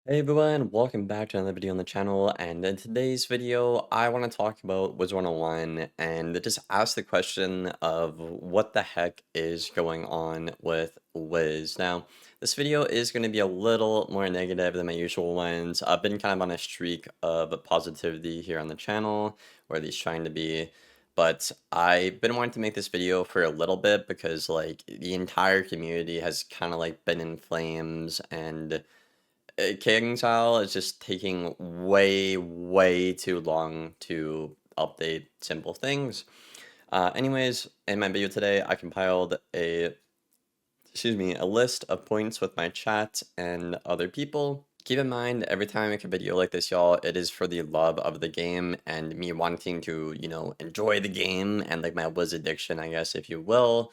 Hey everyone, welcome back to another video on the channel, and in today's video I want to talk about Wizard101 and just ask the question of what the heck is going on with Wiz. Now, this video is going to be a little more negative than my usual ones. I've been kind of on a streak of positivity here on the channel, or at least trying to be, but I've been wanting to make this video for a little bit because like the entire community has kind of like been in flames, and King Tile is just taking way too long to update simple things. Anyways, in my video today, I compiled a list of points with my chat and other people. Keep in mind, every time I make a video like this, y'all, it is for the love of the game and me wanting to, enjoy the game and like my Wiz addiction, I guess, if you will.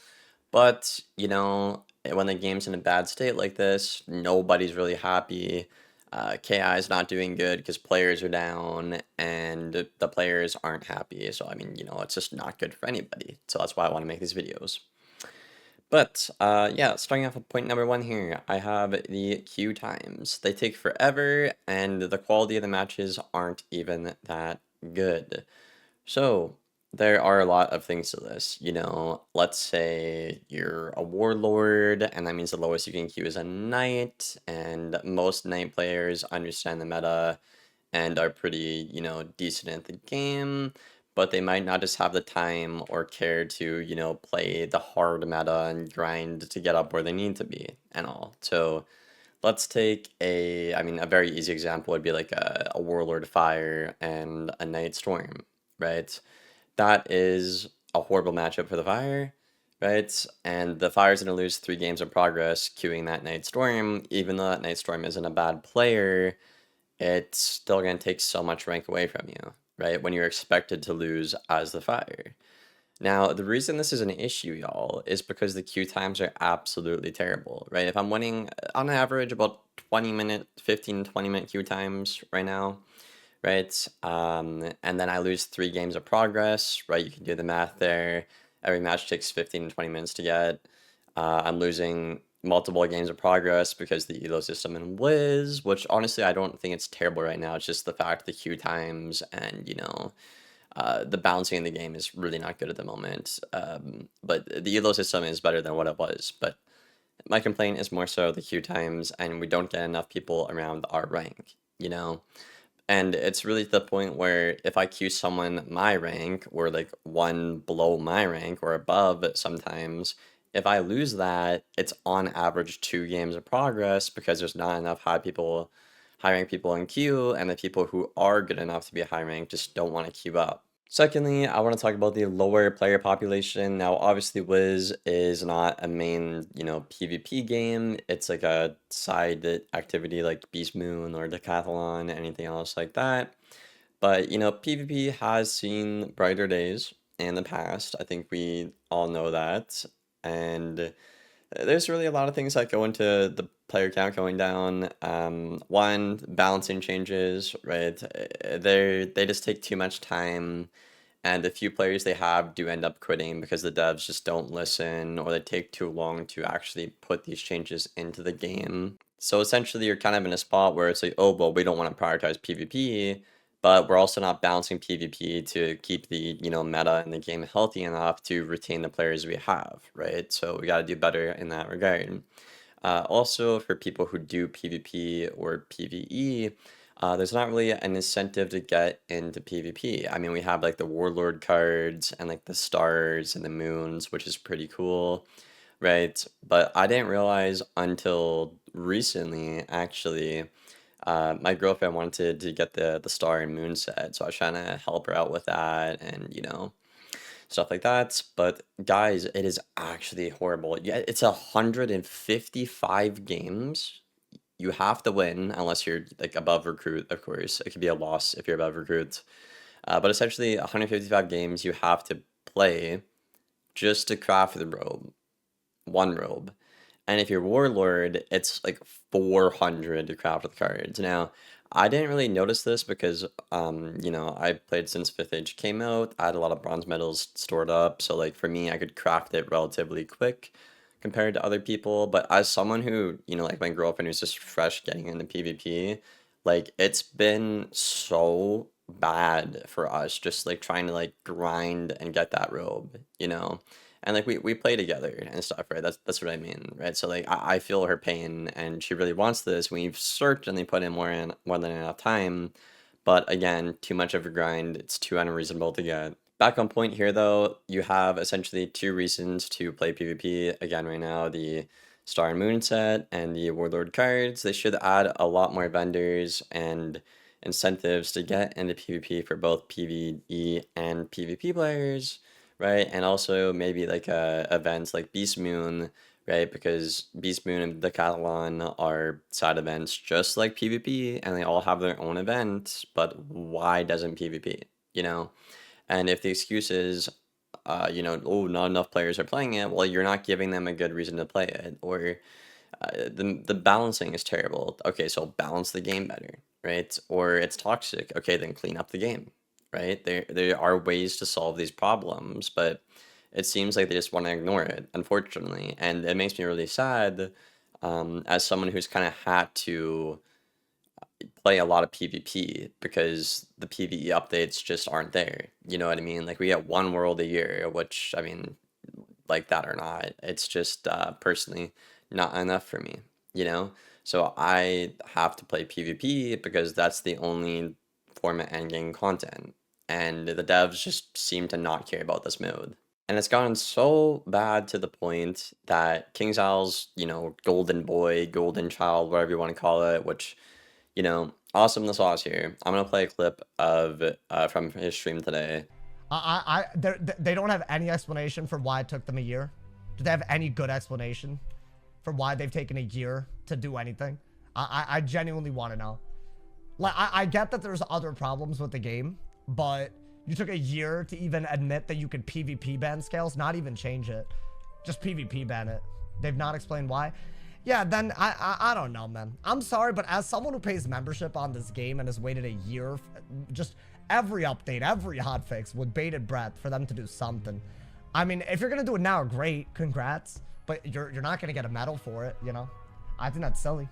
But, when the game's in a bad state like this, nobody's really happy. KI is not doing good because players are down and the players aren't happy. So, I mean, it's just not good for anybody. So that's why I want to make these videos. But, yeah, starting off with point number one here, I have the queue times. They take forever, and the quality of the matches aren't even that good. So, there are a lot of things to this. Let's say you're a warlord, and that means the lowest you can queue is a knight, and most knight players understand the meta and are pretty, decent at the game, but they might not just have the time or care to, play the hard meta and grind to get up where they need to be and all. So, let's take a very easy example would be like a Warlord Fire and a Knight Storm, right? That is a horrible matchup for the Fire, right? And the Fire's going to lose 3 games of progress queuing that Night Storm. Even though that Night Storm isn't a bad player, it's still going to take so much rank away from you, right? When you're expected to lose as the Fire. Now, the reason this is an issue, y'all, is because the queue times are absolutely terrible, right? If I'm winning on average about 20-minute, 15, 20-minute queue times right now, right? And then I lose 3 games of progress, right? You can do the math there. Every match takes 15 to 20 minutes to get. I'm losing multiple games of progress because the elo system in Wiz, which honestly I don't think it's terrible right now. It's just the fact the queue times and the balancing in the game is really not good at the moment. But the elo system is better than what it was. But my complaint is more so the queue times, and we don't get enough people around our rank. And it's really to the point where if I queue someone my rank or like one below my rank or above sometimes, if I lose that, it's on average 2 games of progress because there's not enough high rank people in queue, and the people who are good enough to be high rank just don't want to queue up. Secondly, I want to talk about the lower player population. Now, obviously, Wiz is not a main, PvP game. It's like a side activity like Beast Moon or Decathlon, anything else like that. But, PvP has seen brighter days in the past. I think we all know that. And there's really a lot of things that go into the player count going down. One, balancing changes, right? They just take too much time, and the few players they have do end up quitting because the devs just don't listen or they take too long to actually put these changes into the game. So essentially, you're kind of in a spot where it's like, oh, well, we don't want to prioritize PvP, but we're also not balancing PvP to keep the, meta in the game healthy enough to retain the players we have, right? So we got to do better in that regard. Also, for people who do PvP or PvE, there's not really an incentive to get into PvP. I mean, we have like the Warlord cards and like the stars and the moons, which is pretty cool, right? But I didn't realize until recently, actually, my girlfriend wanted to get the star and moon set, so I was trying to help her out with that and stuff like that. But guys, it is actually horrible. Yeah, it's 155 games. You have to win unless you're like above recruit, of course. It could be a loss if you're above recruit. But essentially, 155 games you have to play just to craft the robe, one robe. And if you're Warlord, it's like 400 to craft the cards. Now, I didn't really notice this because, I played since 5th Age came out. I had a lot of bronze medals stored up. So, like, for me, I could craft it relatively quick compared to other people. But as someone who, like my girlfriend who's just fresh getting into PvP, like it's been so bad for us just like trying to like grind and get that robe. And like we play together and stuff, right? That's what I mean, right? So like I feel her pain and she really wants this. We've certainly put in more than enough time, but again, too much of a grind, it's too unreasonable to get. Back on point here though, you have essentially two reasons to play PvP again right now, the Star and Moon set and the Warlord cards. They should add a lot more vendors and incentives to get into PvP for both PvE and PvP players, right? And also maybe like events like Beast Moon, right? Because Beast Moon and the Catalan are side events just like PvP, and they all have their own event. But why doesn't PvP? You know, and if the excuse is, oh, not enough players are playing it, well, you're not giving them a good reason to play it, or the balancing is terrible. Okay, so balance the game better, right? Or it's toxic. Okay, then clean up the game, right? There are ways to solve these problems, but it seems like they just want to ignore it, unfortunately, and it makes me really sad. As someone who's kind of had to play a lot of PvP because the PvE updates just aren't there. You know what I mean? Like we get one world a year, which I mean, like that or not, it's just personally not enough for me. So I have to play PvP because that's the only form of endgame content. And the devs just seem to not care about this mode. And it's gotten so bad to the point that King Zal's, golden boy, golden child, whatever you want to call it, which awesome the sauce here. I'm gonna play a clip of from his stream today. They don't have any explanation for why it took them a year. Do they have any good explanation for why they've taken a year to do anything? I genuinely want to know. Like, I get that there's other problems with the game, but you took a year to even admit that you could PvP ban scales, not even change it. Just PvP ban it. They've not explained why. Yeah, then I don't know, man. I'm sorry, but as someone who pays membership on this game and has waited a year, just every update, every hotfix with bated breath for them to do something. I mean, if you're gonna do it now, great, congrats. But you're not gonna get a medal for it, I think that's silly.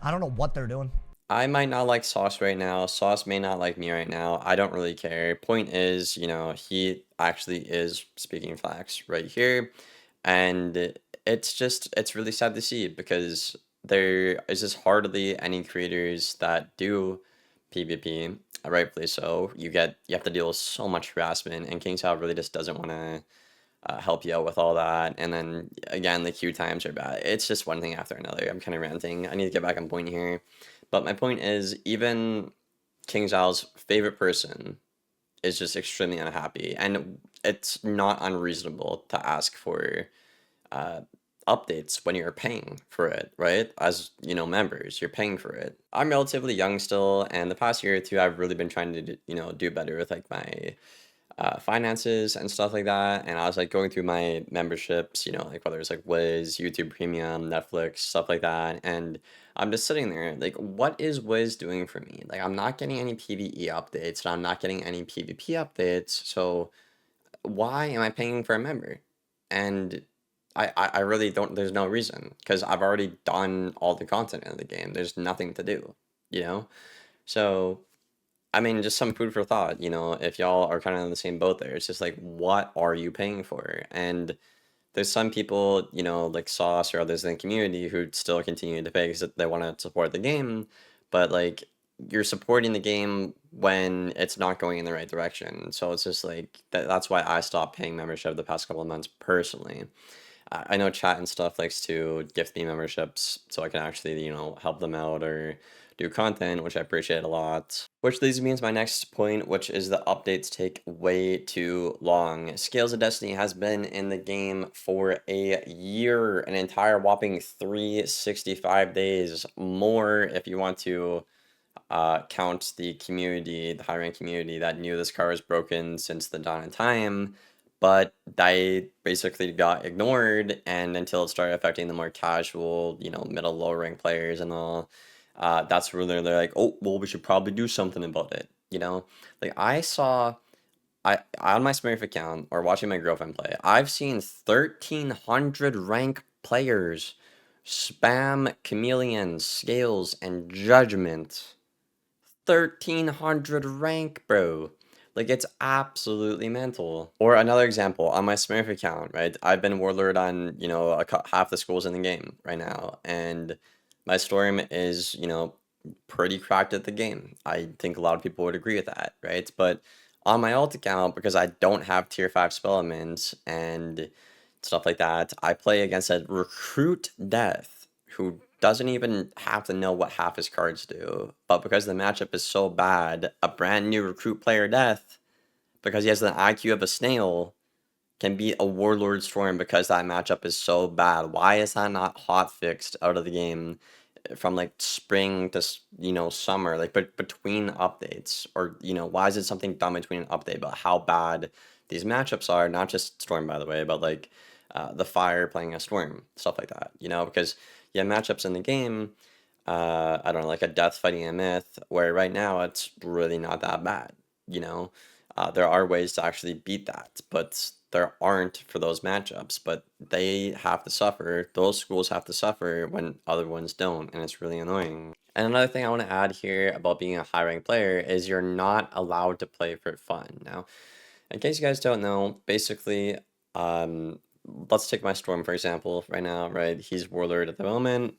I don't know what they're doing. I might not like Sauce right now. Sauce may not like me right now. I don't really care. Point is, he actually is speaking facts right here. And it's really sad to see because there is just hardly any creators that do PvP, rightfully so. You have to deal with so much harassment, and King Sal really just doesn't want to help you out with all that. And then again, the queue times are bad. It's just one thing after another. I'm kind of ranting. I need to get back on point here. But my point is, even King Zhao's favorite person is just extremely unhappy. And it's not unreasonable to ask for uh, updates when you're paying for it, right? As members, you're paying for it. I'm relatively young still, and the past year or two, I've really been trying to do better with like my finances and stuff like that. And I was like going through my memberships, like whether it's like Wiz, YouTube Premium, Netflix, stuff like that. And I'm just sitting there like, what is Wiz doing for me? Like, I'm not getting any PvE updates and I'm not getting any PvP updates. So why am I paying for a member? And I really don't, there's no reason because I've already done all the content in the game. There's nothing to do, you know? So I mean, just some food for thought, if y'all are kind of in the same boat there. It's just like, what are you paying for? And there's some people, like Sauce or others in the community who still continue to pay because they want to support the game. But like, you're supporting the game when it's not going in the right direction. So it's just like, that's why I stopped paying membership the past couple of months personally. I know chat and stuff likes to gift me memberships so I can actually, help them out or do content, which I appreciate a lot. Which leads me into my next point, which is the updates take way too long. Scales of Destiny has been in the game for a year, an entire whopping 365 days, more if you want to count the community, the high-rank community that knew this car was broken since the dawn of time, but they basically got ignored, and until it started affecting the more casual, middle, low-rank players and all, that's where they're like, oh, well, we should probably do something about it, Like, I saw on my Smurf account or watching my girlfriend play, I've seen 1,300 rank players spam chameleon, scales, and judgment. 1,300 rank, bro. Like, it's absolutely mental. Or another example, on my Smurf account, right? I've been Warlord on, half the schools in the game right now. And my Storm is, pretty cracked at the game. I think a lot of people would agree with that, right? But on my alt account, because I don't have tier 5 spell elements and stuff like that, I play against a recruit death who doesn't even have to know what half his cards do. But because the matchup is so bad, a brand new recruit player death, because he has the IQ of a snail, can beat a Warlord Storm because that matchup is so bad. Why is that not hot fixed out of the game from like spring to summer, like but between updates? Or why is it something done between an update about how bad these matchups are? Not just Storm, by the way, but like the Fire playing a Storm, stuff like that. Because you have matchups in the game. I don't know, like a Death fighting a Myth, where right now it's really not that bad. You know, there are ways to actually beat that, but there aren't for those matchups. But they have to suffer. Those schools have to suffer when other ones don't, and it's really annoying. And another thing I want to add here about being a high rank player is you're not allowed to play for fun. Now, in case you guys don't know, basically, let's take my Storm for example. Right now, right, he's Warlord at the moment.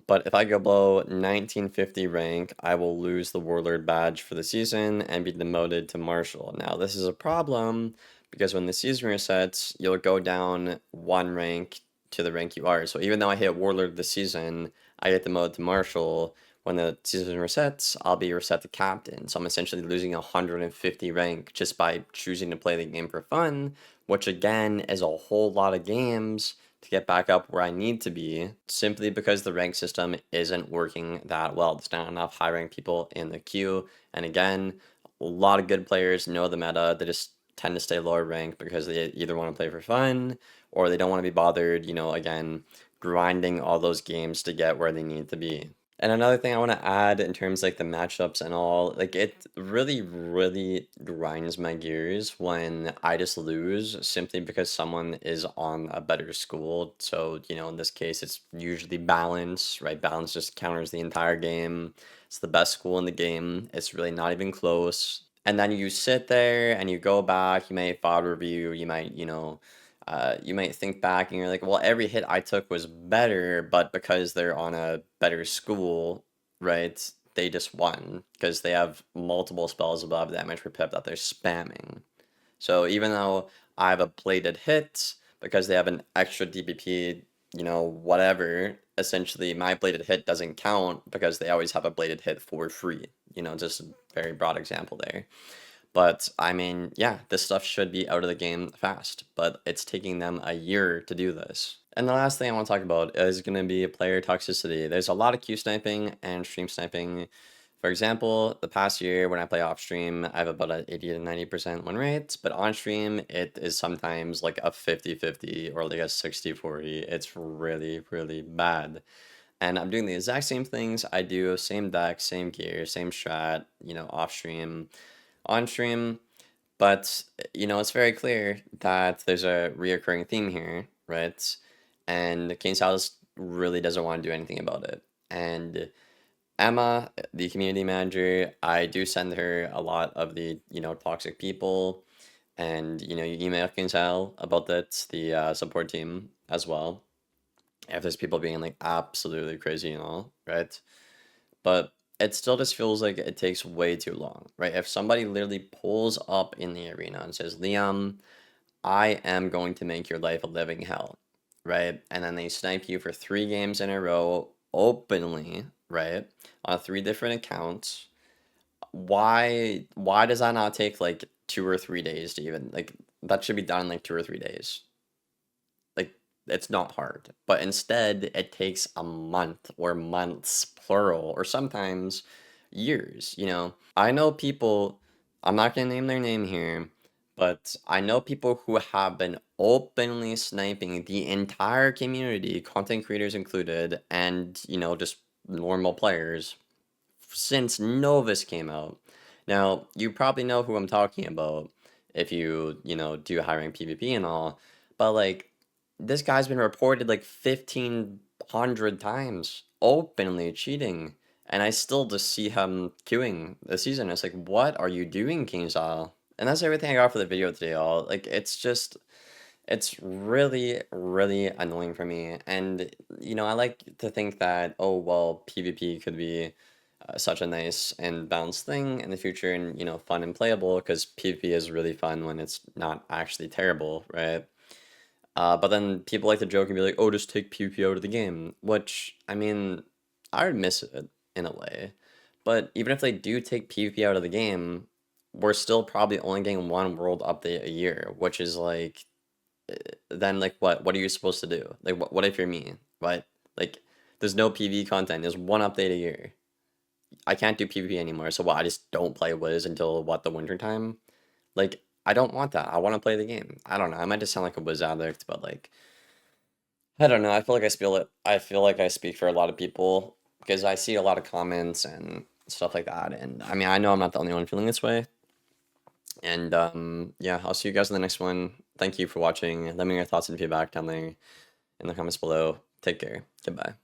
But if I go below 1950 rank, I will lose the Warlord badge for the season and be demoted to Marshal. Now, this is a problem because when the season resets, you'll go down one rank to the rank you are. So even though I hit Warlord this season, I get demoted to Marshal. When the season resets, I'll be reset to Captain. So I'm essentially losing 150 rank just by choosing to play the game for fun, which again is a whole lot of games to get back up where I need to be, simply because the rank system isn't working that well. There's not enough high rank people in the queue. And again, a lot of good players know the meta. They just tend to stay lower ranked because they either want to play for fun or they don't want to be bothered, again, grinding all those games to get where they need to be. And another thing I want to add in terms like the matchups and all, like it really, really grinds my gears when I just lose simply because someone is on a better school. So, in this case, it's usually balance, right? Balance just counters the entire game. It's the best school in the game. It's really not even close. And then you sit there and you go back, you might file review, you might think back and you're like, well, every hit I took was better, but because they're on a better school, right, they just won because they have multiple spells above damage per pip that they're spamming. So even though I have a bladed hit, because they have an extra DPP, whatever, essentially my bladed hit doesn't count because they always have a bladed hit for free. Just a very broad example there. But I mean, yeah, this stuff should be out of the game fast, but it's taking them a year to do this. And the last thing I want to talk about is going to be player toxicity. There's a lot of Q sniping and stream sniping. For example, the past year when I play off stream, I have about an 80 to 90% win rate, but on stream, it is sometimes like a 50-50 or like a 60-40. It's really, really bad. And I'm doing the exact same things I do, same deck, same gear, same strat, off stream, on stream. But, it's very clear that there's a reoccurring theme here, right? And Kane Salas really doesn't want to do anything about it. And Emma, the community manager, I do send her a lot of the, toxic people. And, you email Kinsale about that, the support team as well. If there's people being like absolutely crazy and all, right? But it still just feels like it takes way too long, right? If somebody literally pulls up in the arena and says, Liam, I am going to make your life a living hell, right? And then they snipe you for 3 games in a row openly, right? On 3 different accounts. Why does that not take like 2 or 3 days to even like that should be done in like 2 or 3 days? Like it's not hard, but instead it takes a month or months plural or sometimes years. I know people, I'm not going to name their name here, but I know people who have been openly sniping the entire community, content creators included, and just normal players since Novus came out. Now you probably know who I'm talking about. if you, do high rank PvP and all. But like this guy's been reported like 1,500 times openly cheating. And I still just see him queuing this season. It's like, what are you doing, KingStyle? And that's everything I got for the video today, y'all. Like, it's really, really annoying for me. And, I like to think that, oh, well, PvP could be such a nice and balanced thing in the future and, fun and playable because PvP is really fun when it's not actually terrible, right? But then people like to joke and be like, oh, just take PvP out of the game, which, I mean, I would miss it in a way. But even if they do take PvP out of the game, we're still probably only getting one world update a year, which is like, then like what? What are you supposed to do? Like, what if you're me? What? Like, there's no PvP content. There's one update a year. I can't do PvP anymore, so what? I just don't play Wiz until what, the winter time? Like, I don't want that. I want to play the game. I don't know. I might just sound like a Wiz addict, but like, I don't know. I feel like I feel like I speak for a lot of people because I see a lot of comments and stuff like that. And I mean, I know I'm not the only one feeling this way. And yeah, I'll see you guys in the next one. Thank you for watching. Let me know your thoughts and feedback down there in the comments below. Take care. Goodbye.